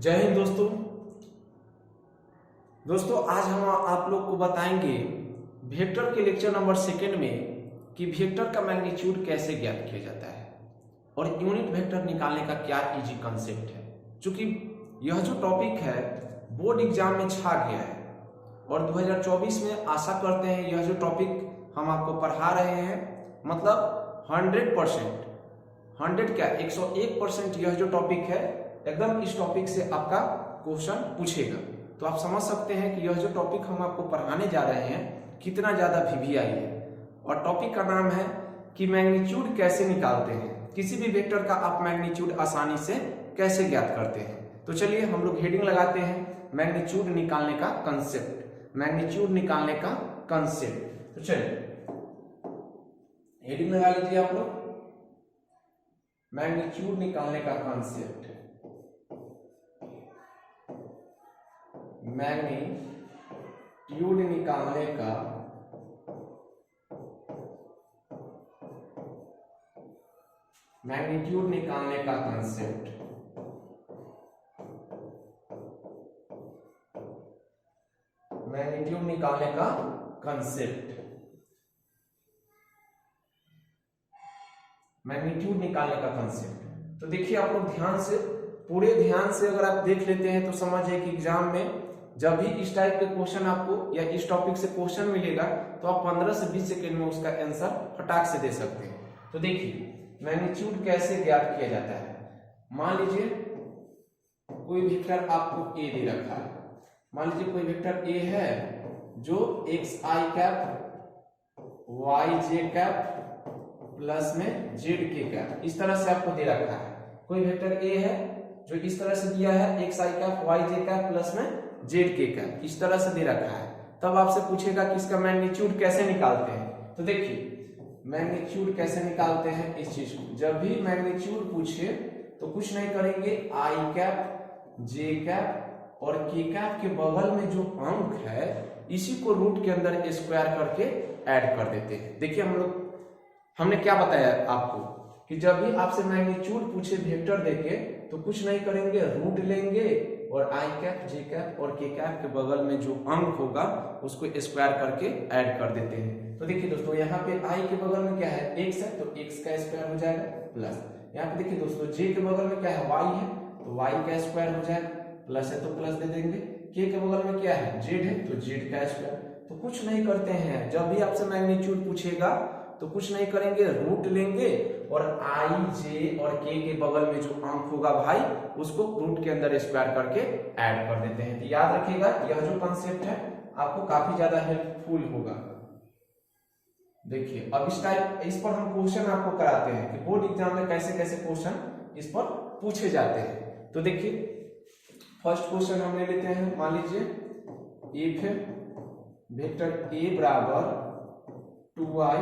जय हिंद दोस्तों आज हम आप लोग को बताएंगे वेक्टर के लेक्चर नंबर 2 में कि वेक्टर का मैग्नीट्यूड कैसे ज्ञात किया जाता है और यूनिट वेक्टर निकालने का क्या इजी कंसेप्ट है। चूंकि यह जो टॉपिक है बोर्ड एग्जाम में छा गया है और 2024 में आशा करते हैं यह जो टॉपिक हम आपको पढ़ा रहे हैं मतलब 100% 100 क्या 101% यह जो टॉपिक है एकदम इस टॉपिक से आपका क्वेश्चन पूछेगा। तो आप समझ सकते हैं कि यह जो टॉपिक हम आपको पढ़ाने जा रहे हैं कितना ज्यादा वीवीआई है। और टॉपिक का नाम है कि मैग्नीट्यूड कैसे निकालते हैं, किसी भी वेक्टर का आप मैग्नीट्यूड आसानी से कैसे ज्ञात करते हैं। तो चलिए हम लोग हेडिंग लगाते हैं मैग्नीट्यूड निकालने का कंसेप्ट, मैग्नीट्यूड निकालने का कंसेप्ट। तो चलिए हेडिंग लगा लीजिए आप लोग, मैग्नीट्यूड निकालने का कंसेप्ट। मैग्नीट्यूड निकालने का कंसेप्ट। मैग्नीट्यूड निकालने का कंसेप्ट, मैग्नीट्यूड निकालने का कंसेप्ट। तो देखिए आप लोग ध्यान से, पूरे ध्यान से अगर आप देख लेते हैं तो समझिए कि एग्जाम में जब भी इस टाइप के क्वेश्चन आपको या इस टॉपिक से क्वेश्चन मिलेगा तो आप 15 से 20 सेकंड में उसका आंसर फटाक से दे सकते हैं। तो देखिए मैग्नीट्यूड कैसे ज्ञात किया जाता है। मान लीजिए कोई वेक्टर आपको ए दे रखा है, मान लीजिए कोई वेक्टर ए है जो एक्स आई कैप वाई जे कैप प्लस में जेड के कैप इस तरह से आपको दे रखा है। कोई वेक्टर ए है जो इस तरह से दिया है एक्स आई कैप वाई जे कैप प्लस में जेड के कैप इस तरह से दे रखा है। तब आपसे पूछेगा कि इसका मैग्नीट्यूड कैसे निकालते हैं। तो देखिए मैग्नीट्यूड कैसे निकालते हैं इस चीज को, जब भी मैग्नीट्यूड पूछे तो कुछ नहीं करेंगे, आई कैप जे कैप और के कैप के बगल में जो अंक है इसी को रूट के अंदर स्क्वायर करके ऐड कर देते हैं। देखिए हमने क्या बताया आपको कि जब भी आपसे मैग्नीट्यूड पूछे वेक्टर देके तो कुछ नहीं करेंगे, रूट लेंगे और आई कैप जे कैप और के कैप के बगल में जो अंक होगा उसको स्क्वायर करके ऐड कर देते हैं। तो देखिए दोस्तों यहाँ पे आई के बगल में क्या है एक्स है तो एक्स का स्क्वायर हो जाएगा प्लस, यहाँ पे देखिए दोस्तों जे के बगल में क्या है वाई है तो वाई का स्क्वायर हो जाएगा, प्लस है तो प्लस दे देंगे, के बगल में क्या है जेड है तो जेड का स्क्वायर। तो कुछ नहीं करते हैं, जब भी आपसे मैग्नीट्यूड पूछेगा तो कुछ नहीं करेंगे, रूट लेंगे और आई जे और के बगल में जो अंक होगा भाई उसको रूट के अंदर स्क्वायर करके ऐड कर देते हैं। तो याद रखिएगा यह जो कंसेप्ट है आपको काफी ज्यादा हेल्पफुल होगा। देखिए अब इस पर हम क्वेश्चन आपको कराते हैं कि बोर्ड एग्जाम में कैसे कैसे क्वेश्चन इस पर पूछे जाते हैं। तो देखिए फर्स्ट क्वेश्चन हम ले लेते हैं, मान लीजिए इफ वेक्टर ए बराबर 2i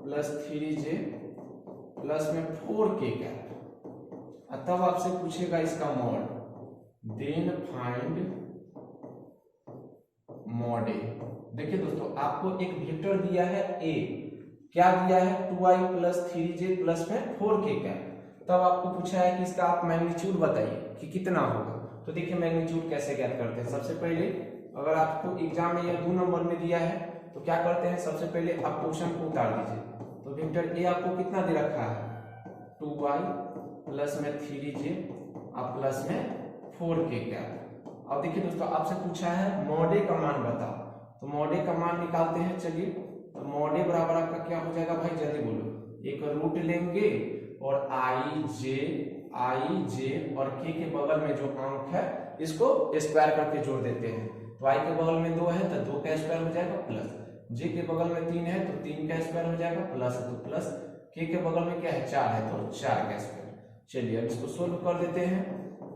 प्लस 3j प्लस में 4k कैप, तब आपसे पूछेगा इसका मॉड, देन फाइंड मॉड ए। देखिए दोस्तों आपको एक वेक्टर दिया है a, क्या दिया है 2i प्लस 3j प्लस में 4k कैप, तब आपको पूछा है कि इसका आप मैग्नीट्यूड बताइए कि कितना होगा। तो देखिए मैग्नीट्यूड कैसे ज्ञात करते हैं। सबसे पहले अगर आपको एग्जाम में यह 2 नंबर में दिया है तो क्या करते हैं, सबसे पहले आप क्वेश्चन को उतार दीजिए। तो वेक्टर ए आपको कितना दे रखा है 2y प्लस में 3j और प्लस में 4k कैप। अब देखिए दोस्तों आपसे पूछा है मॉड ए का मान बताओ, तो मॉड ए का मान निकालते हैं। चलिए तो मॉड ए बराबर आपका क्या हो जाएगा भाई जल्दी बोलो, एक रूट लेंगे और आई जे और के बगल में जो अंक है इसको स्क्वायर करके जोड़ देते हैं। तो आई के बगल में 2 है तो 2 का स्क्वायर हो जाएगा प्लस, जे के बगल में 3 है तो 3 का स्क्वायर हो जाएगा प्लस है तो प्लस, के बगल में क्या है 4 है तो 4 का स्क्वायर। चलिए अब इसको सोल्व कर देते हैं।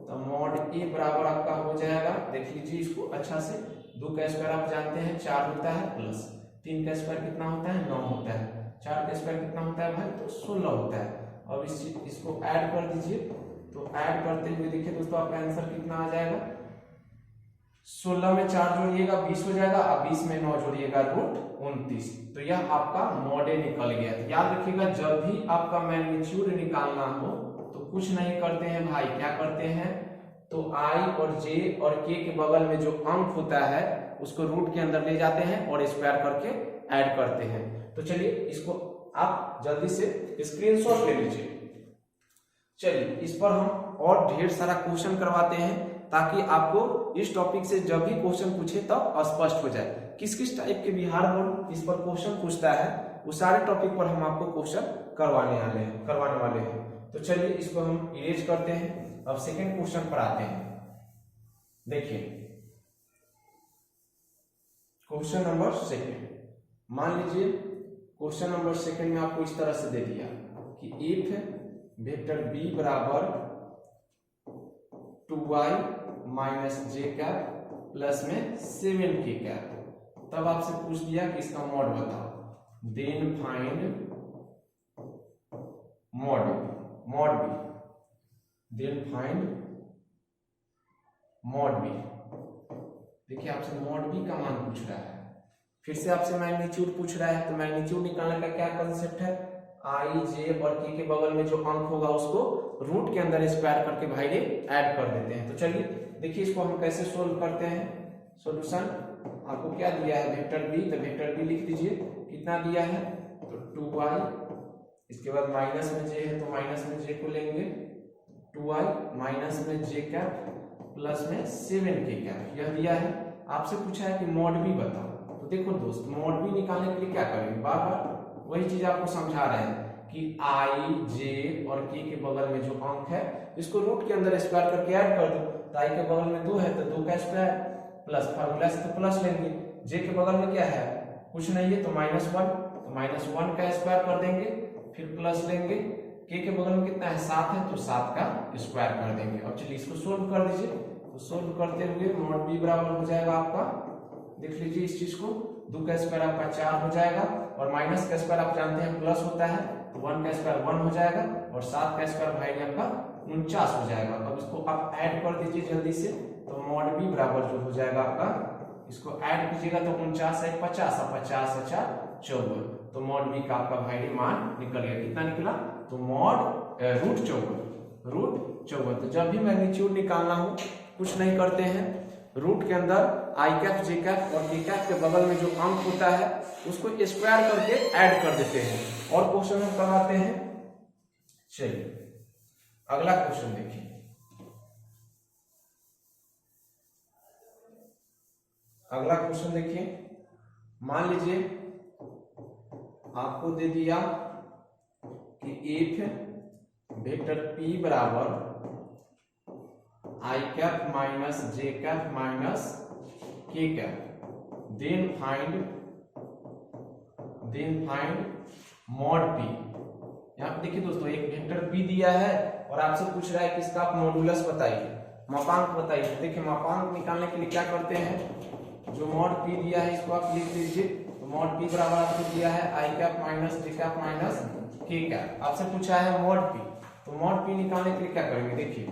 तो मॉड ए बराबर आपका हो जाएगा, देख लीजिए इसको अच्छा से, 2 का स्क्वायर आप जानते हैं 4 होता है प्लस 3 का स्क्वायर कितना होता है 9 होता है, 4 का स्क्वायर कितना होता है भाई तो 16 होता है। अब इसको ऐड कर दीजिए। तो ऐड करते हुए देखिए दोस्तों आपका आंसर कितना आ जाएगा, 16 में 4 जोड़िएगा 20 हो जाएगा और 20 में 9 जोड़िएगा रूट 29। तो यह आपका मॉड ए निकल गया। याद रखिएगा जब भी आपका मैग्नीट्यूड निकालना हो तो कुछ नहीं करते हैं भाई, क्या करते हैं तो i और j और k के बगल में जो अंक होता है उसको रूट के अंदर ले जाते हैं और स्क्वायर करके ऐड करते हैं। तो चलिए इसको आप जल्दी से स्क्रीनशॉट ले लीजिए। चलिए इस पर हम और ढेर सारा क्वेश्चन करवाते हैं ताकि आपको इस टॉपिक से जब भी क्वेश्चन पूछे तब स्पष्ट हो जाए किस किस टाइप के बिहार बोर्ड इस पर क्वेश्चन पूछता है। उस सारे टॉपिक पर हम आपको क्वेश्चन करवाने वाले हैं। तो चलिए इसको हम इरेज करते हैं। अब सेकंड क्वेश्चन पर आते हैं। देखिए क्वेश्चन नंबर सेकंड, मान लीजिए क्वेश्चन नंबर सेकंड में आपको इस तरह से दे दिया कि इफ वेक्टर b बराबर 2y माइनस जे कैप प्लस में 7k कैप, तब आपसे पूछ दिया कि इसका मॉड बताओ, then find mod b, then find mod b। देखिए आपसे मॉड b का मान पूछ रहा है, फिर से आपसे मैग्नीट्यूड पूछ रहा है। तो मैग्नीट्यूड निकालने का क्या कॉन्सेप्ट है, i j और k के बगल में जो अंक होगा उसको रूट के अंदर स्क्वायर करके भाई ऐड कर देते हैं। तो चलिए देखिए इसको हम कैसे सोल्व करते हैं। सॉल्यूशन आपको क्या दिया है, वेक्टर b, तो वेक्टर b लिख दीजिए। कितना दिया है, तो 2y, इसके बाद माइनस में j है तो माइनस में j को लेंगे, 2y माइनस में j कैप प्लस में 7k कैप, यह दिया है। आपसे पूछा है कि मॉड b बताओ। तो देखो दोस्त, मॉड b निकालने के लिए क्या करेंगे, बार बार वही चीज आपको समझा रहे हैं कि i j और k के बगल में जो अंक है इसको रूट के अंदर स्क्वायर करके ऐड कर दो। तो i के बगल में 2 है तो 2 का स्क्वायर प्लस फार्मूला से तो प्लस लेंगे, j के बगल में क्या है कुछ नहीं है तो -1, तो -1 का स्क्वायर कर देंगे, फिर प्लस लेंगे, k के बगल में कितना है 7 है तो 7 का स्क्वायर कर देंगे। अब चलिए इसको सोल्व कर दीजिए। तो सोल्व करते हुए मॉड b बराबर हो जाएगा आपका, देख लीजिए इस चीज को, 2 का स्क्वायर आपका 4 हो जाएगा और माइनस का स्क्वायर आप जानते हैं प्लस होता है, तो 1 का स्क्वायर 1 हो जाएगा और 7 का स्क्वायर भाई आपका 49 हो जाएगा। अब इसको आप ऐड कर दीजिए जल्दी से। तो मॉड b बराबर जो हो जाएगा आपका, इसको ऐड कीजिएगा तो 49 है 50 और 50 अच्छा 54, तो मॉड b का आपका भाई मान निकल गया। कितना निकला, तो मॉड रूट 54। तो जब भी मैग्नीट्यूड निकालना हो कुछ नहीं करते हैं, रूट के अंदर i कैप j कैप और k कैप के बगल में जो अंक होता है उसको स्क्वायर करके ऐड कर देते हैं और क्वेश्चन हम करवाते हैं। चलिए अगला क्वेश्चन देखिए। अगला क्वेश्चन देखिए, मान लीजिए आपको दे दिया कि इफ वेक्टर p बराबर i cap minus j cap minus k cap, then find mod p। यहाँ पे देखिए दोस्तों एक वेक्टर p दिया है और आपसे पूछ रहा है कि इसका आप मॉडुलस बताइए, मापांक बताइए। देखिए मापांक निकालने के लिए क्या करते हैं, जो मॉड p दिया है इसको आप लिख दीजिए। तो मॉड p बराबर आपको दिया है i cap minus j cap minus k cap. आपसे पूछा है मॉड p, तो मॉड p निकालने के लिए क्या करेंगे, देखिए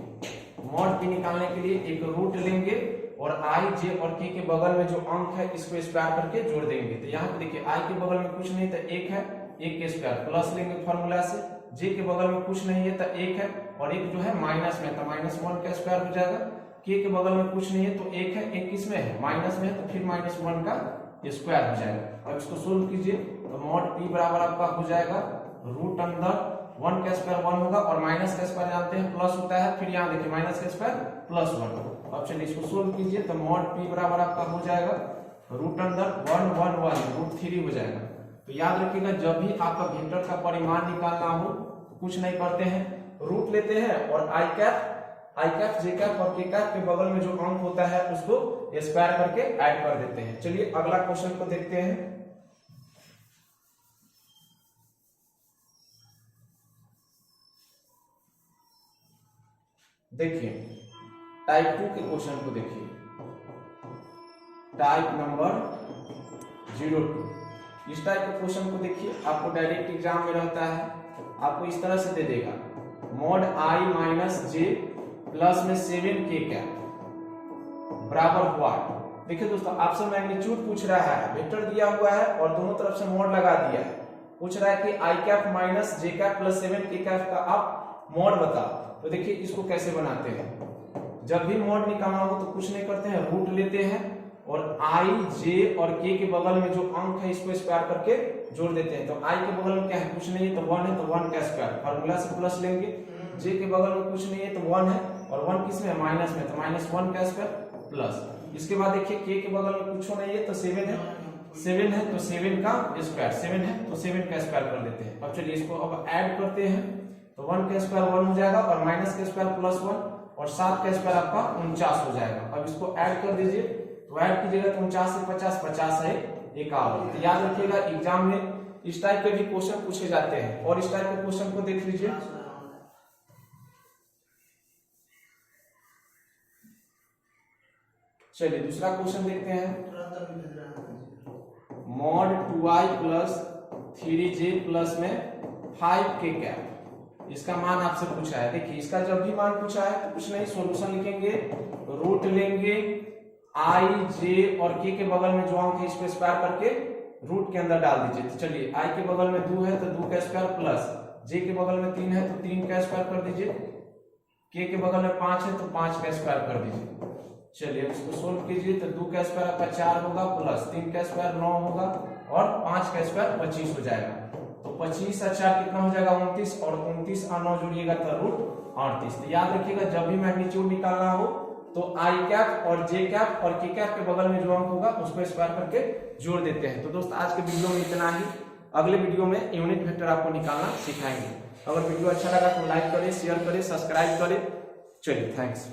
मॉड p निकालने के लिए एक रूट लेंगे और i j और k के बगल में जो अंक है इसको स्क्वायर करके जोड़ देंगे। तो यहाँ पे देखिए i के बगल में कुछ नहीं तो 1 है, 1 के स्क्वायर प्लस लेंगे फॉर्मूला से, j के बगल में कुछ नहीं है तो 1 है और 1 जो है माइनस में तो -1 का स्क्वायर हो जाएगा, k के बगल में कुछ नहीं है तो 1 है, 1 किस में है माइनस में है तो फिर -1 का स्क्वायर हो जाएगा। अब इसको सोल्व कीजिए तो मॉड p बराबर आपका हो जाएगा रूट अंदर 1 का स्क्वायर 1 होगा और माइनस का स्क्वायर जानते हैं प्लस होता है, फिर यहाँ देखिए माइनस का स्क्वायर प्लस 1। अब चलिए इसको सोल्व कीजिए तो मॉड p बराबर आपका हो जाएगा रूट अंदर 1 1 1 रूट 3 हो जाएगा। तो याद रखिएगा जब भी आपका वेक्टर का परिमाण निकालना हो तो कुछ नहीं करते हैं, रूट लेते हैं और i कैप j कैप और k कैप के बगल में जो अंक होता है उसको स्क्वायर करके ऐड कर देते हैं। चलिए अगला क्वेश्चन को देखते हैं। देखिए टाइप 2 के क्वेश्चन को देखिए, टाइप नंबर 02। इस टाइप के क्वेश्चन को देखिए, आपको डायरेक्ट एग्जाम में रहता है, आपको इस तरह से दे देगा mod i minus j plus में 7k कैप बराबर व्हाट। देखिए दोस्तों आपसे मैग्नीट्यूड पूछ रहा है, वेक्टर दिया हुआ है और दोनों तरफ से मॉड लगा दिया है, पूछ रहा है कि i cap minus j cap plus 7k cap का आप मॉड बताओ। तो देखिए इसको कैसे बनाते हैं, जब भी मॉड निकालना हो तो कुछ नहीं करते हैं, रूट लेते हैं और i, j और k के बगल में जो अंक है इसको स्क्वायर करके जोड़ देते हैं। तो i के बगल में क्या है, कुछ नहीं है तो 1 है, तो 1 का स्क्वायर, फार्मूला से प्लस लेंगे। j के बगल में कुछ नहीं है तो 1 है, और 1 किस में, माइनस में, तो -1 का स्क्वायर प्लस। इसके बाद देखिए k के बगल में कुछ नहीं है तो 7 है, 7 है तो 7 का स्क्वायर, 7 है तो 7 का स्क्वायर कर लेते हैं। अब चलिए इसको अब ऐड करते हैं, तो 1 का स्क्वायर 1 हो जाएगा और माइनस का स्क्वायर +1 और 7 का स्क्वायर आपका 49 हो जाएगा। अब इसको ऐड कर दीजिए, तो ऐड कीजिएगा तो 49 से 50, 50 है 51। तो याद रखिएगा एग्जाम में इस टाइप के भी क्वेश्चन पूछे जाते हैं, और इस टाइप के क्वेश्चन को देख लीजिए। चलिए दूसरा क्वेश्चन देखते हैं, mod 2i plus 3j plus में 5k कैप, इसका मान आपसे पूछा है। देखिए इसका जब भी मान पूछा है तो कुछ नहीं, सॉल्यूशन लिखेंगे, रूट लेंगे, i, j और k के बगल में जो अंक है इसको स्क्वायर करके रूट के अंदर डाल दीजिए। तो चलिए i के बगल में 2 है तो 2 का स्क्वायर प्लस, j के बगल में 3 है तो 3 का स्क्वायर कर दीजिए, k के बगल में 5 है तो 5 का स्क्वायर कर दीजिए। चलिए इसको सोल्व कीजिए, तो 2 का स्क्वायर आपका 4 होगा, प्लस 3 का स्क्वायर 9 होगा और 5 का स्क्वायर 25 हो जाएगा। तो 25 और 4 कितना हो जाएगा, 29, और 29 और 9 जोड़िएगा तो रूट 38। तो याद रखिएगा जब भी मैग्नीट्यूड निकालना हो तो आई कैप और जे कैप और के कैप के बगल में जो अंक होगा उसको स्क्वायर करके जोड़ देते हैं। तो दोस्त आज के वीडियो में इतना ही, अगले वीडियो में यूनिट वेक्टर आपको निकालना सिखाएंगे। अगर वीडियो अच्छा लगा तो लाइक करें, शेयर करें, सब्सक्राइब करें। चलिए थैंक्स।